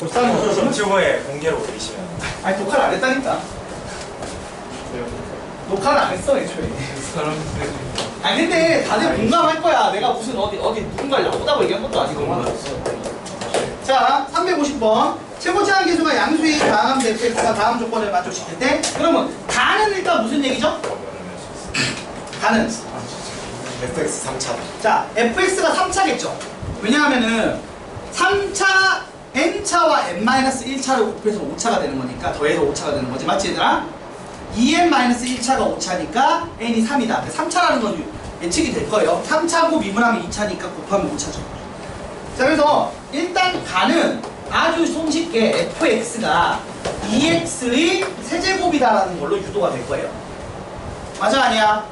유튜브에 공개로 올리시면. 아니 녹화를 안 했다니까. 녹화를 안 했어 애초에. 아니 근데 다들 공감할 거야. 내가 무슨 어디 누군가를 나보다고 얘기한 것도 아니고. 자 350번 최고차항 계수가 양수인 다음 fx가 다음 조건을 만족시킬 때, 그러면 다는 일단 무슨 얘기죠? 다는 fx 3차. 자 fx가 3차겠죠. 왜냐하면은 3차 n차와 n-1차를 곱해서 5차가 되는 거니까, 더해서 5차가 되는 거지. 맞지 얘들아? 2n-1차가 5차니까 n이 3이다. 3차라는 건 예측이 될 거예요. 3차고 미분하면 2차니까 곱하면 5차죠. 자 그래서 일단 가는 아주 손쉽게 fx가 2x의 세제곱이다라는 걸로 유도가 될 거예요. 맞아 아니야?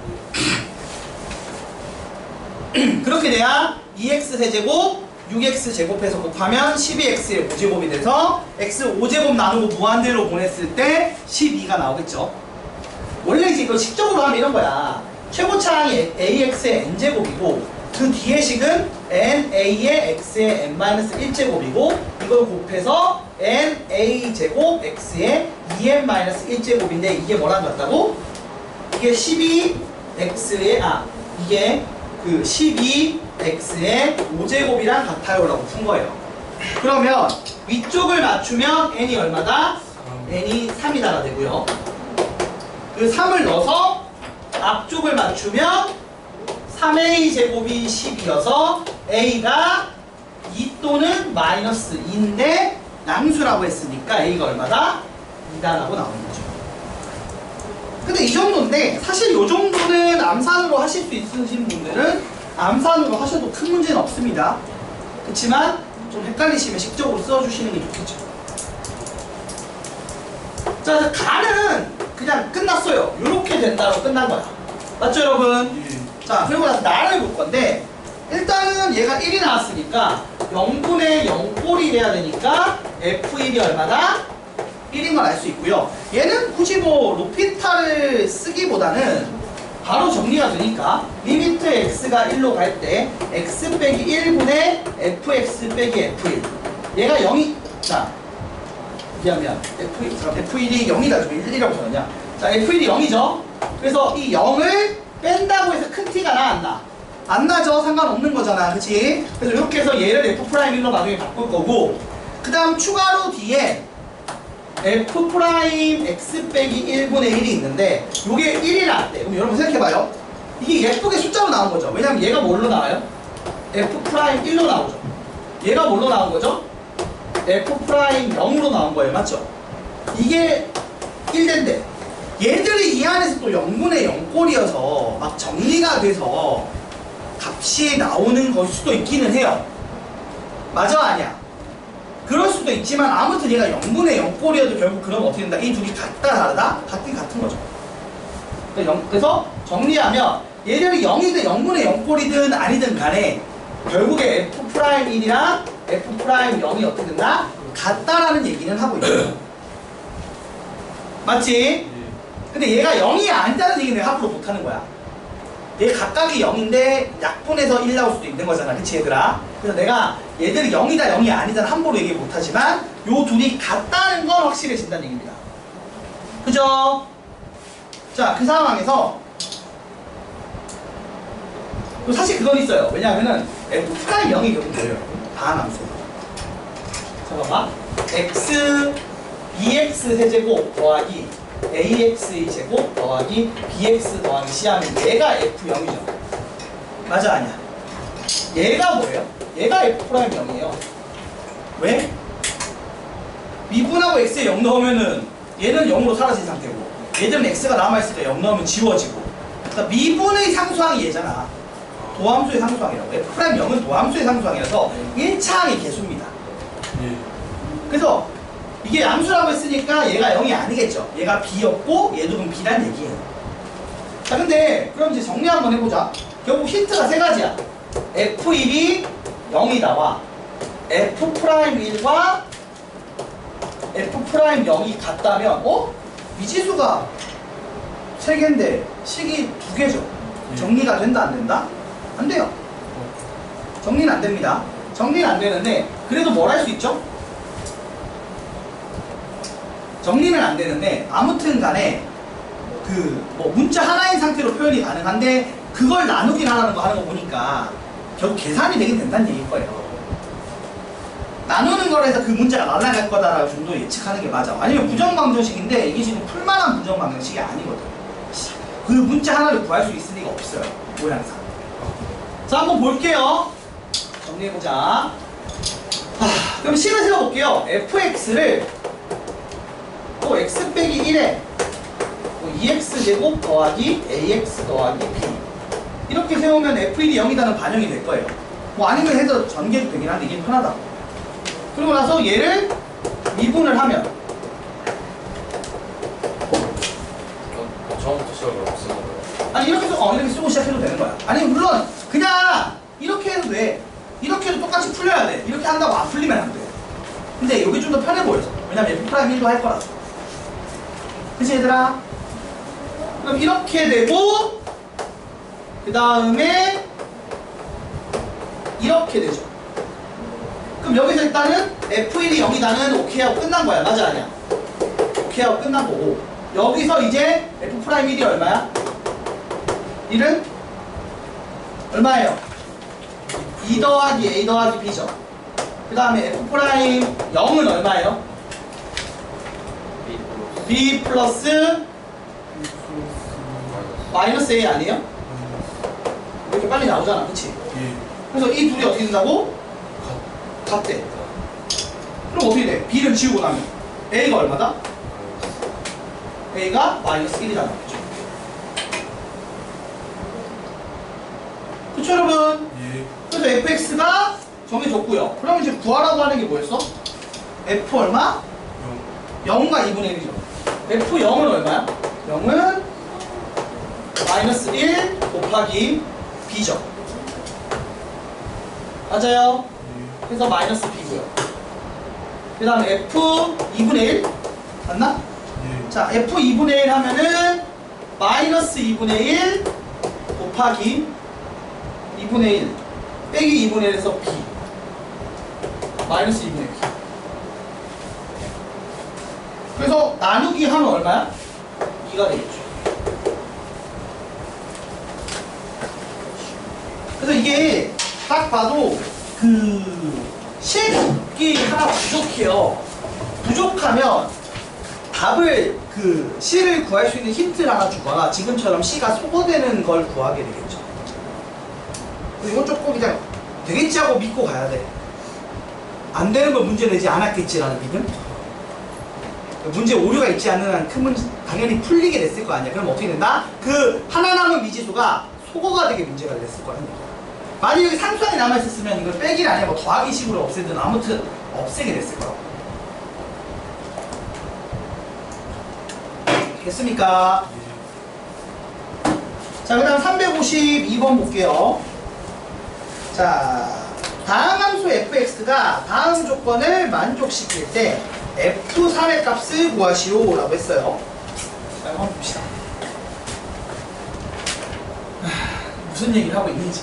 그렇게 돼야 2x 세제곱 6x 제곱해서 곱하면 12x의 5제곱이 돼서 x 5제곱 나누고 무한대로 보냈을 때 12가 나오겠죠. 원래 이제 이거 식적으로 하면 이런 거야. 최고차항이 ax의 n제곱이고 그 뒤에 식은 na의 x의 n-1제곱이고 이걸 곱해서 na제곱 x의 2n-1제곱인데 이게 뭐랑 같다고? 이게 12x의 이게 그 12x의 5제곱이랑 같아요 라고 푼 거예요. 그러면 위쪽을 맞추면 n이 얼마다? n이 3이다가 되고요. 그 3을 넣어서 앞쪽을 맞추면 3a 제곱이 10이어서 a가 2 또는 마이너스 2인데 양수라고 했으니까 a가 얼마다? 2다라고 나오는 거죠. 근데 이 정도인데 사실 이 정도는 암산으로 하실 수 있으신 분들은 암산으로 하셔도 큰 문제는 없습니다. 그렇지만 좀 헷갈리시면 식적으로 써주시는 게 좋겠죠. 자, 가는 그냥 끝났어요. 이렇게 된다로 끝난 거야. 맞죠 여러분? 자, 그리고 나서 나를 볼 건데 일단은 얘가 1이 나왔으니까 0분의 0꼴이 돼야 되니까 F1이 얼마다? 1인 걸 알 수 있고요. 얘는 굳이 뭐 로피타를 쓰기보다는 바로 정리가 되니까 리미트 x가 1로 갈 때 x 빼기 1분의 fx 빼기 f1 얘가 0이 자 미안 f1이 0이다. 좀 1이라고 적었냐. 자 f1이 0이죠. 그래서 이 0을 뺀다고 해서 큰 티가 나 안 나? 안 나죠. 상관없는 거잖아. 그치? 그래서 이렇게 해서 얘를 f'1로 나중에 바꿀 거고, 그 다음 추가로 뒤에 f'(x 빼기 1분의 1이 있는데 이게 1이 나왔대. 그럼 여러분 생각해봐요. 이게 예쁘게 숫자로 나온 거죠. 왜냐면 얘가 뭘로 나와요? f'1로 나오죠. 얘가 뭘로 나온 거죠? f'0으로 나온 거예요. 맞죠? 이게 1대인데 얘들이 이 안에서 또 0분의 0꼴이어서 막 정리가 돼서 값이 나오는 걸 수도 있기는 해요. 맞아 아니야? 그럴 수도 있지만 아무튼 얘가 0분의 0꼴이어도 결국 그러면 어떻게 된다? 이 둘이 같다 다르다? 같긴 같은 거죠. 그래서 정리하면 얘들이 0이든 0분의 0꼴이든 아니든 간에 결국에 f'1이랑 f'0이 어떻게 된다? 같다라는 얘기는 하고 있어요. 맞지? 근데 얘가 0이 아니다는 얘기는 내가 함부로 못하는 거야. 얘 각각이 0인데 약분해서 1 나올 수도 있는 거잖아. 그치 얘들아? 그래서 내가 얘들이 0이다 0이 아니다는 함부로 얘기 못하지만 요 둘이 같다는 건 확실해진다는 얘기입니다. 그죠? 자, 그 상황에서 사실 그건 있어요. 왜냐하면은 f'0이 여기 보여요. 다함함수. 잠깐만. x 2x 세제곱 더하기 ax의 제곱 더하기 bx 더하기 c 하면 얘가 f0이죠. 맞아 아니야? 얘가 뭐예요? 얘가 f'0이에요. 왜? 미분하고 x에 0 넣으면은 얘는 0으로 사라진 상태고 얘들은 x가 남아있을 때 0 넣으면 지워지고, 그러니까 미분의 상수항이 얘잖아. 도함수의 상수항이라고. f'0은 도함수의 상수항이라서 1차항의 개수입니다. 그래서 이게 양수라고 했으니까 얘가 0이 아니겠죠. 얘가 b였고 얘도 그럼 b란 얘기예요. 자 근데 그럼 이제 정리 한번 해보자. 결국 힌트가 세 가지야. f1이 0이 나와 f'1과 f'0이 같다면 미지수가 3개인데 식이 2개죠. 정리가 된다 안 된다? 안 돼요. 정리는 안 됩니다. 정리는 안 되는데 그래도 뭘 할 수 있죠? 정리는 안 되는데 아무튼 간에 그 뭐 문자 하나인 상태로 표현이 가능한데 그걸 나누긴 하는 거 보니까 결국 계산이 되긴 된다는 얘기일 거예요. 나누는 거에서 그 문자가 날아갈 거다라고 정도 예측하는 게 맞아. 아니면 부정방정식인데 이게 지금 풀만한 부정방정식이 아니거든. 그 문자 하나를 구할 수 있을 리가 없어요. 모양상. 자, 한번 볼게요. 정리해보자. 그럼 식을 세워볼게요. fx를 또 x 빼기 1에 2x제곱 더하기 ax 더하기 b 이렇게 세우면 f1이 0이다는 반영이 될 거예요. 뭐 아니면 해서 전개도 되긴 한데 이게 편하다. 그리고 나서 얘를 미분을 하면 처음부터 시작을 없애는 거예요? 아니 이렇게 쓰고 시작해도 되는 거야. 아니 물론 그냥 이렇게 해도 돼. 이렇게 해도 똑같이 풀려야 돼. 이렇게 한다고 안 풀리면 안 돼. 근데 여기 좀 더 편해 보여서. 왜냐면 F'1도 할 거라서. 그치 얘들아? 그럼 이렇게 되고 그 다음에 이렇게 되죠. 그럼 여기서 일단은 F1이 0이다는 오케이 하고 끝난 거야. 맞아 아니야? 오케이 하고 끝난 거고 여기서 이제 F'1이 얼마야? 1은 얼마예요? 2 더하기 A 더하기 B죠. 그 다음에 F'0은 얼마예요? B 플러스 마이너스 A 아니에요? 이렇게 빨리 나오잖아. 그치? 그래서 이 둘이 어떻게 된다고? 같대. 그럼 어떻게 돼? B를 지우고 나면 A가 얼마다? A가 마이너스 1이잖아. 그쵸? 그쵸 여러분? 그래서 fx가 정해졌고요. 그럼 이제 구하라고 하는 게 뭐였어? f 얼마? 0과 2분의 1이죠. f0은 얼마야? 0은 마이너스 1 곱하기 b죠. 맞아요? 그래서 마이너스 b고요. 그 다음에 f 2분의 1 맞나? 자, f 2분의 1 하면은 마이너스 2분의 1 곱하기 2분의 1 빼기 2분의 1에서 b 마이너스 2분의 1 그래서 나누기 하면 얼마야? 2가 되겠죠. 그래서 이게 딱 봐도 그 식이 하나 부족해요. 부족하면 답을 그 C를 구할 수 있는 힌트를 하나 주거나 지금처럼 C가 소거되는 걸 구하게 되겠죠. 이건 조금 그냥 되겠지 하고 믿고 가야 돼. 안 되는 걸 문제 내지 않았겠지라는 믿음? 문제 오류가 있지 않는 한 큰 문제 당연히 풀리게 됐을 거 아니야. 그럼 어떻게 된다? 그 하나 남은 미지수가 소거가 되게 문제가 됐을 거야. 만약 여기 상수항이 남아있었으면 이걸 빼기를 아니라 뭐 더하기 식으로 없애든 아무튼 없애게 됐을 거야. 됐습니까? 자, 그 다음 352번 볼게요. 자, 다음 함수 fx가 다음 조건을 만족시킬 때 f3의 값을 구하시오 라고 했어요. 자, 한번 봅시다. 무슨 얘기를 하고 있는지.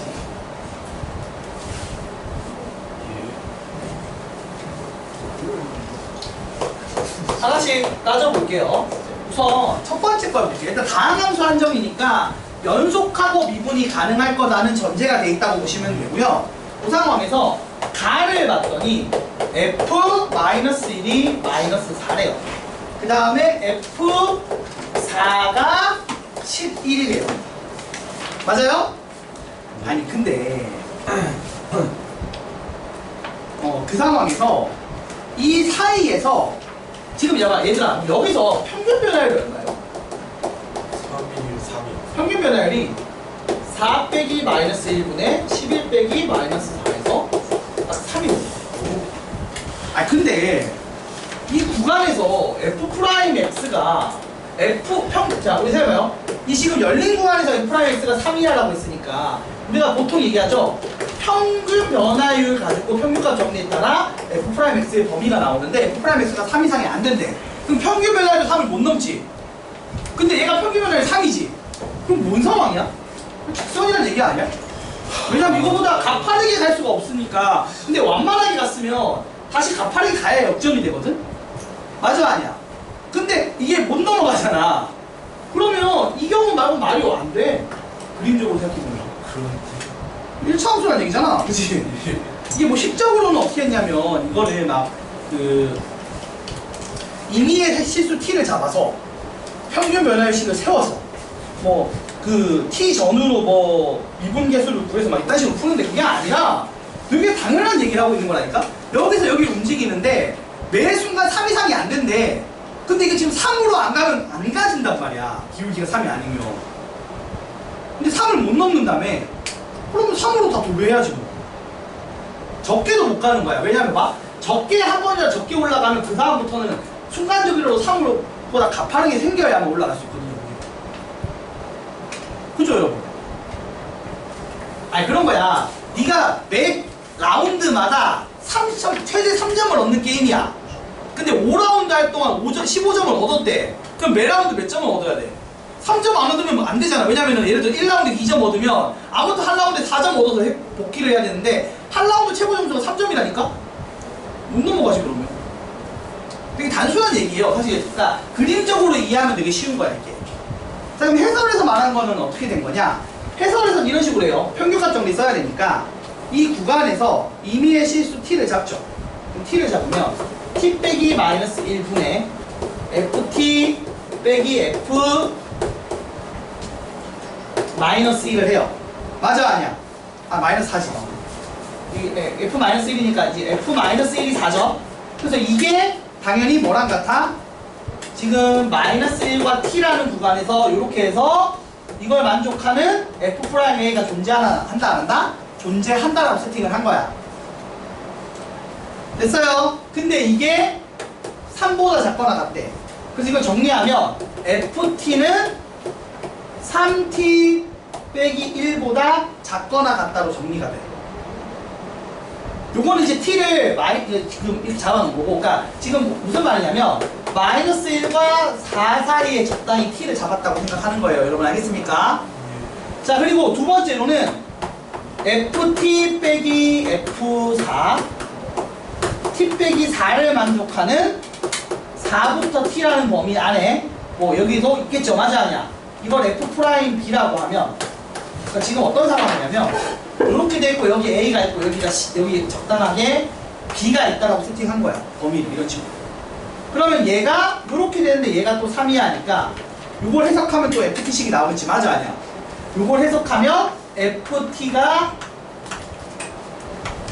하나씩 따져볼게요. 우선 첫 번째 걸 볼게요. 일단 다음 함수 한정이니까 연속하고 미분이 가능할 거라는 전제가 돼 있다고 보시면 되고요. 그 상황에서 가를 봤더니 f-1이 마이너스 4래요. 그 다음에 f4가 11이래요. 맞아요? 아니 근데 그 상황에서 이 사이에서 지금 얘들아 여기서 평균 변화율이 얼마예요? 3이요. 평균 변화율이 4 빼기 마이너스 1분의 11 빼기 마이너스 4에서 딱 3이거든요. 아 근데 이 구간에서 f'x가 자 우리 생각해봐요. 이 지금 열린 구간에서 f'x가 3이라고 했으니까 우리가 보통 얘기하죠. 평균 변화율 가지고 평균값 정리에 따라 f'x의 범위가 나오는데 f'x가 3 이상이 안 된대. 그럼 평균 변화율 3을 못 넘지. 근데 얘가 평균 변화율 3이지. 그럼 뭔 상황이야? 직선이라는 얘기 아니야? 왜냐면 이거보다 가파르게 갈 수가 없으니까. 근데 완만하게 갔으면 다시 가파르게 가야 역전이 되거든? 맞아 아니야? 근데 이게 못 넘어가잖아. 그러면 이 경우 말고 말이 안 돼. 그림적으로 생각해보면. 그런데 1차함수라는 얘기잖아. 그치? 이게 뭐 식적으로는 어떻게 했냐면, 이거를 막, 임의의 실수 t를 잡아서 평균 변화일식을 세워서 t 전후로 미분계수를 구해서 막 이딴 식으로 푸는데 그게 아니라 되게 당연한 얘기를 하고 있는 거라니까? 여기서 여기 움직이는데 매 순간 3 이상이 안 된대. 근데 이게 지금 3으로 안 가면 안 가진단 말이야. 기울기가 3이 아니면. 근데 3을 못 넘는다며. 그러면 3으로 다 도배해야지 뭐. 적게도 못 가는 거야. 왜냐면 막 적게 한 번이라 적게 올라가면 그 다음부터는 순간적으로 3으로 보다 가파른 게 생겨야만 올라갈 수 있거든요. 그죠 여러분? 아니 그런 거야. 네가 매 라운드마다 최대 3점을 얻는 게임이야. 근데 5라운드 할 동안 15점을 얻었대. 그럼 매 라운드 몇 점을 얻어야 돼? 3점 안 얻으면 안 되잖아. 왜냐면 예를 들어 1라운드 2점 얻으면 아무튼 한 라운드에 4점 얻어서 복귀를 해야 되는데 한 라운드 최고 점수가 3점이라니까? 못 넘어가지 그러면. 되게 단순한 얘기예요. 사실 그러니까 그림적으로 이해하면 되게 쉬운 거야 이게. 자 그럼 해설에서 말한 거는 어떻게 된 거냐? 해설에서는 이런 식으로 해요. 평균값 정리 써야 되니까 이 구간에서 임의의 실수 t를 잡죠. 그럼 t를 잡으면 t 빼기 마이너스 1분의 ft 빼기 f 마이너스 1을 해요. 맞아 아니야? 아 마이너스 4지. f 마이너스 1이니까 이제 f 마이너스 1이 4죠. 그래서 이게 당연히 뭐랑 같아? 지금 마이너스 1과 t라는 구간에서 이렇게 해서 이걸 만족하는 f'a가 존재한다 안 한다? 존재한다라고 세팅을 한 거야. 됐어요? 근데 이게 3보다 작거나 같대. 그래서 이걸 정리하면 ft는 3t 빼기 1보다 작거나 같다로 정리가 돼. 요거는 이제 t를 지금 이렇게 잡아놓은 거고, 그러니까 지금 무슨 말이냐면 마이너스 1과 4 사이에 적당히 t를 잡았다고 생각하는 거예요. 여러분 알겠습니까? 자 그리고 두 번째로는 ft 빼기 f4 t 빼기 4를 만족하는 4부터 t라는 범위 안에 여기도 있겠죠. 맞아 아니야? 이걸 f'b라고 하면 그러니까 지금 어떤 상황이냐면 이렇게 돼 있고 여기 a가 있고 여기 적당하게 b가 있다라고 세팅한 거야. 범위를 이런 식으로. 그러면 얘가 이렇게 되는데 얘가 또 3이 하니까 이걸 해석하면 또 ft식이 나오겠지. 맞아 아니야? 이걸 해석하면 ft가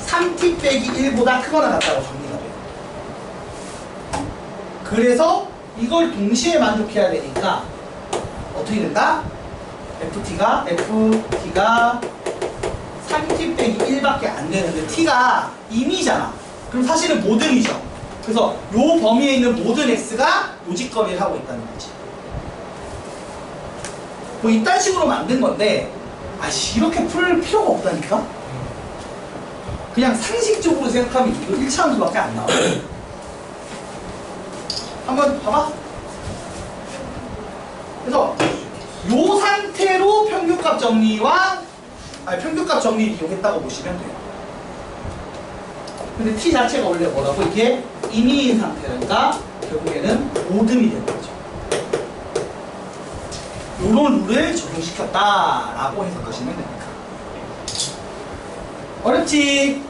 3t 빼기 1보다 크거나 같다고 정리가 돼요. 그래서 이걸 동시에 만족해야 되니까 어떻게 된다? ft가 3t 빼기 1밖에 안 되는데 t가 임이잖아. 그럼 사실은 모든이죠. 그래서 요 범위에 있는 모든 x가 요직거리를 하고 있다는 거지. 뭐 이딴 식으로 만든 건데 이렇게 풀 필요가 없다니까? 그냥 상식적으로 생각하면 이거 1차 함수밖에 안 나와. 한번 봐봐. 그래서 요 상태로 평균값 정리와 평균값 정리를 이용했다고 보시면 돼요. 근데 t 자체가 원래 뭐라고? 이게 임의인 상태니까 결국에는 모듬이 되는 거죠. 요런 룰을 적용시켰다라고 해석하시면 됩니다. 어렵지?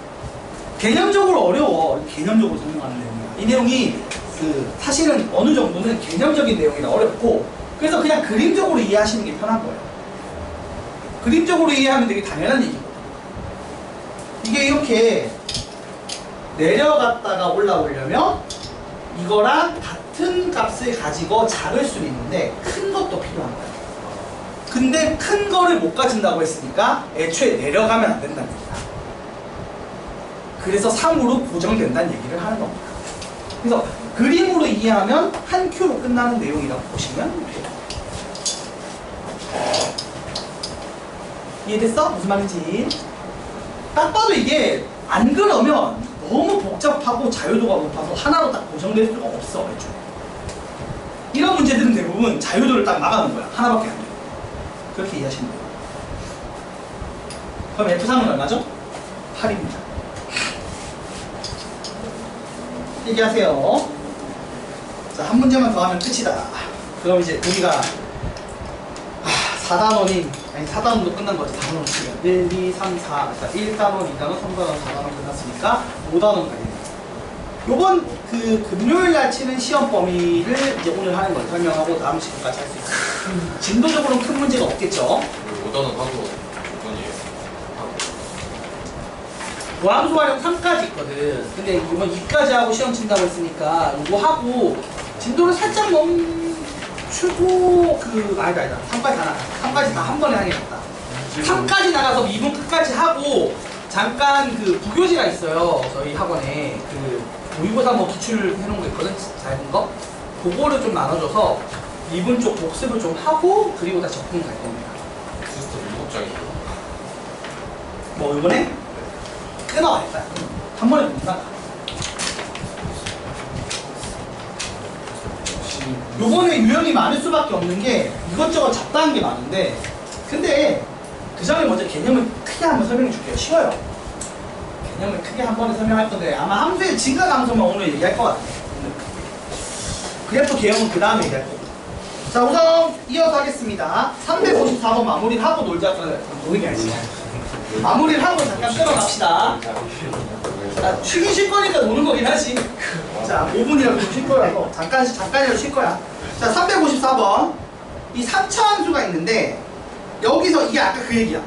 개념적으로 어려워. 개념적으로 설명하는 내용이야. 이 내용이 사실은 어느 정도는 개념적인 내용이라 어렵고 그래서 그냥 그림적으로 이해하시는 게 편한 거예요. 그림적으로 이해하면 되게 당연한 얘기거든. 이게 이렇게 내려갔다가 올라오려면 이거랑 같은 값을 가지고 작을 수는 있는데 큰 것도 필요한 거야. 근데 큰 거를 못 가진다고 했으니까 애초에 내려가면 안 된다는 얘기야. 그래서 3으로 고정된다는 얘기를 하는 겁니다. 그래서 그림으로 이해하면 한 큐로 끝나는 내용이라고 보시면 돼요. 이해됐어? 무슨 말인지. 딱 봐도 이게 안 그러면 너무 복잡하고 자유도가 높아서 하나로 딱 고정될 수가 없어. 애초에. 이런 문제들은 대부분 자유도를 딱 막아놓은 거야. 하나밖에 안 돼. 그렇게 이해하시면 돼요. 그럼 F3은 얼마죠? 8입니다. 얘기하세요. 자, 한 문제만 더 하면 끝이다. 그럼 이제 우리가 4단원인, 아니 4단원도 끝난 거지. 4단원 치면 1, 2, 3, 4, 그러니까 1단원, 2단원, 3단원, 4단원 끝났으니까 5단원 가겠네. 요번 그 금요일 날 치는 시험 범위를 이제 오늘 하는 걸 설명하고 다음 시간까지 할 수 있어요. 진도적으로는 큰 문제가 없겠죠. 5단원 하고 5번이에요. 모함수 활용 3까지 있거든. 근데 이번 2까지 하고 시험 친다고 했으니까 이거 하고 진도를 살짝 멈추고 아니다 3까지 다 나가. 3까지 다 한 번에 하는 게 낫다. 3까지 나가서 2분 끝까지 하고 잠깐 그 부교시가 있어요. 저희 학원에 그 모의고사 뭐 기출 해놓은 거 있거든. 작은 거. 그거를 좀 나눠줘서 2분 쪽 복습을 좀 하고 그리고 다시 적응 갈 겁니다. 시스템 7장이에요. 뭐 이번에 끊어야겠다. 한 번에 금방 가. 요번에 유형이 많을 수밖에 없는 게 이것저것 잡다한 게 많은데 근데 그 전에 먼저 개념을 크게 한번 설명해 줄게요. 쉬워요. 개념을 크게 한 번에 설명할 건데 아마 함수의 증가 함수만 오늘 얘기할 것 같아요. 그래프 개형은 그 다음에 얘기할 거고. 자, 우선 이어서 하겠습니다. 354번 마무리를 하고 놀자. 노는 게 아니지. 마무리를 하고 잠깐 끊어갑시다. 자, 쉬긴 쉴 거니까 노는 거긴 하지. 자, 5분이라도 쉴 거라서 잠깐이라도 쉴 거야. 자, 354번. 이 3차 함수가 있는데 여기서 이게 아까 그 얘기야.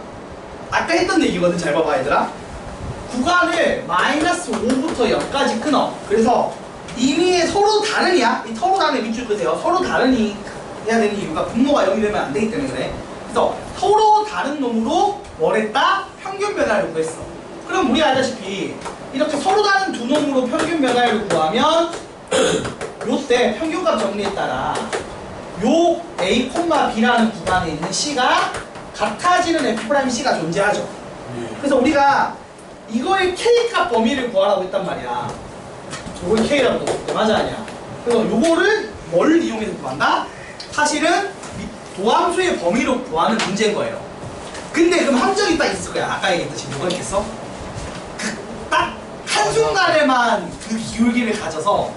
아까 했던 얘기거든. 잘 봐봐 얘들아. 구간을 마이너스 5부터 0까지 끊어. 그래서 이미 서로 다른이야. 이 서로 다른 밑줄 끄세요. 서로 다른이 해야 되는 이유가 분모가 0이 되면 안 되기 때문에 그래. 그래서 서로 다른 놈으로 뭘 했다? 평균 변화를 구했어. 그럼 우리 알다시피 이렇게 서로 다른 두 놈으로 평균 변화를 구하면 요때 평균값 정리에 따라 요 A, B라는 구간에 있는 C가 같아지는 F'C가 존재하죠. 그래서 우리가 이거의 K값 범위를 구하라고 했단 말이야. 요걸 K라고 또 맞아 아니야. 그래서 요거를 뭘 이용해서 구한다? 사실은 도함수의 범위로 구하는 문제인 거예요. 근데 그럼 함정이 딱 있을 거야. 아까 얘기했듯이 뭐가 있겠어? 딱 한순간에만 그 기울기를 가져서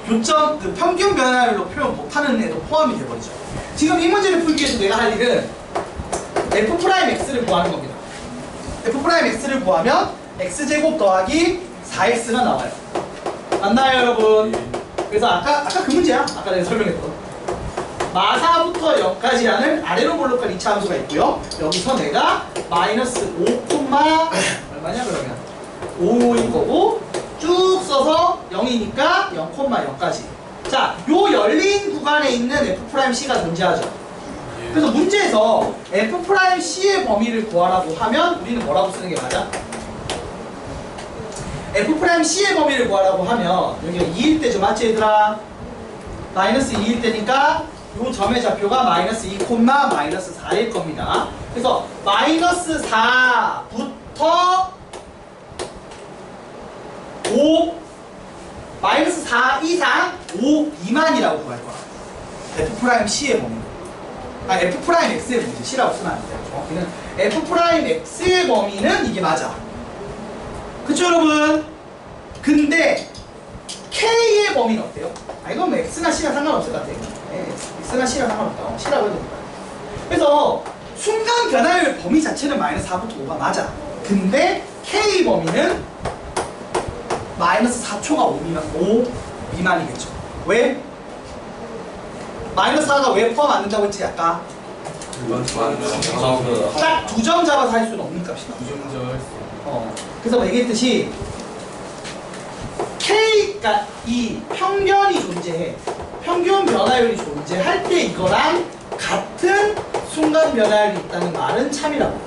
요점 그 평균 변화율로 표현 못하는 애도 포함이 돼버리죠. 지금 이 문제를 풀기 위해서 내가 할 일은 F'X를 구하는 겁니다. F'X를 구하면 X제곱 더하기 4X가 나와요. 맞나요 여러분? 그래서 아까 그 문제야. 아까 내가 설명했던 마사부터 0까지라는 아래로 볼록한 2차 함수가 있고요. 여기서 내가 마이너스 5, 얼마냐 그러면 5일 거고 쭉 써서 0이니까 0,0까지. 자, 요 열린 구간에 있는 F'C가 존재하죠. 그래서 문제에서 F'C의 범위를 구하라고 하면 우리는 뭐라고 쓰는 게 맞아? F'C의 범위를 구하라고 하면 여기가 2일 때죠. 맞지 얘들아? 마이너스 2일 때니까 요 점의 좌표가 마이너스 2, 마이너스 4일 겁니다. 그래서 마이너스 4부터 5, 마이너스 4 이상 5 미만이라고 구할 거야. F'C의 범위. F'X의 범위. C라고 쓰면 안 돼요. 정확히는 F'X의 범위는 이게 맞아. 그쵸 여러분? 근데 K의 범위는 어때요? 이건 뭐 X나 C나 상관없을 것 같아요. 네, X나 C나 상관없다. C라고 해도 됩니다. 그래서 순간 변화율 범위 자체는 마이너스 4부터 5가 맞아. 근데 K 범위는 마이너스 4초가 5 미만이겠죠. 왜? 마이너스 4가 왜 포함 안 된다고 했지 아까? 딱 2점 잡아서 할 수는 없는 값이다. 그래서 얘기했듯이 K가 이 평균이 존재해. 평균 변화율이 존재할 때 이거랑 같은 순간 변화율이 있다는 말은 참이라고.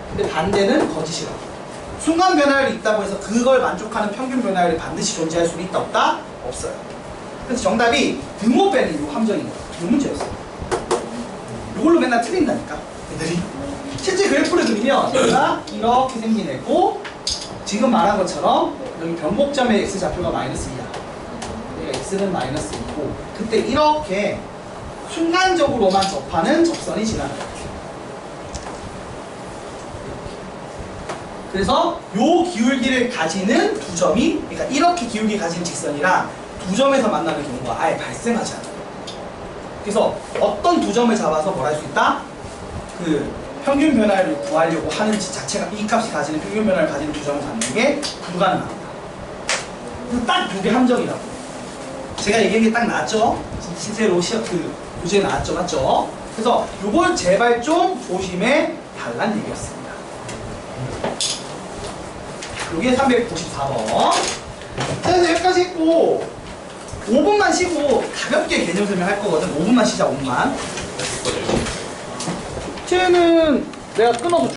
근데 반대는 거짓이라고. 순간 변화율이 있다고 해서 그걸 만족하는 평균 변화율이 반드시 존재할 수 있다 없다? 없어요. 그래서 정답이 등호 빼는 이 함정인 거야. 이 문제였어요. 이걸로 맨날 틀린다니까 애들이. 실제 그래프를 그리면 얘가 이렇게 생긴 애고 지금 말한 것처럼 여기 변곡점의 x 좌표가 마이너스 2야. 여기가 x는 마이너스 2고 그때 이렇게 순간적으로만 접하는 접선이 지나가요. 그래서 요 기울기를 가지는 두 점이, 그러니까 이렇게 기울기 가진 직선이랑 두 점에서 만나는 경우가 아예 발생하지 않아요. 그래서 어떤 두 점을 잡아서 뭘 할 수 있다? 그 평균 변화를 구하려고 하는 자체가 이 값이 가지는 평균 변화를 가지는 두 점을 잡는 게 불가능합니다. 그래서 딱 이게 함정이라고. 제가 얘기한 게 딱 나왔죠? 실제로 시험 그 교재에 나왔죠, 맞죠? 그래서 이걸 제발 좀 조심해 달란 얘기였습니다. 요게 394번. 자, 그래서 여기까지 했고 5분만 쉬고 가볍게 개념 설명할 거거든. 5분만 쉬자, 5분만. 거죠. 쟤는 내가 끊어서